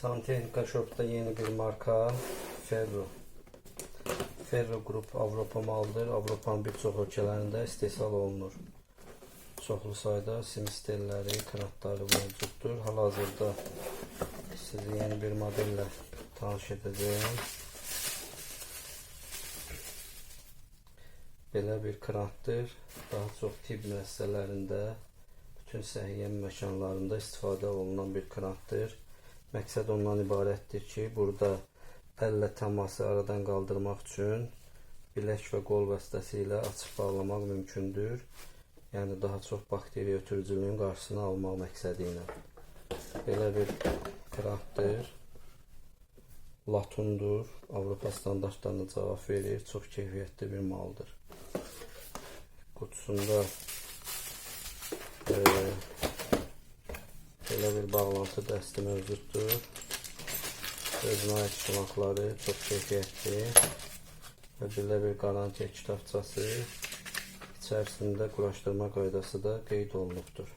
Santexnika Shop'ta yeni bir marka Ferro. Ferro Group Avropa malıdır. Avropanın bir çox ölkələrində istehsal olunur. Çoxlu sayda sim stelləri, kranatları mövcuddur. Hal-hazırda sizi yeni bir modelle tanış edəcəyim. Belə bir krantdır. Daha çox tibb müəssisələrində, bütün səhiyyə məkanlarında istifadə olunan bir krantdır. Məqsəd ondan ibarətdir ki, burada əllə təması aradan qaldırmaq üçün bilək və qol vasitəsilə açıb bağlamaq mümkündür. Yəni daha çox bakteriya ötürücülüyün qarşısını almaq məqsədi ilə. Belə bir krantdır. Latundur. Avropa standartlarına cavab verir. Çox keyfiyyətli bir maldır. Qutusunda belə bir bağlantı dəsti mövcuddur. Özünə aid şlakları çox keyfiyyətli və belə bir qarantiya kitabçası, içərisində quraşdırma qaydası da qeyd olunubdur.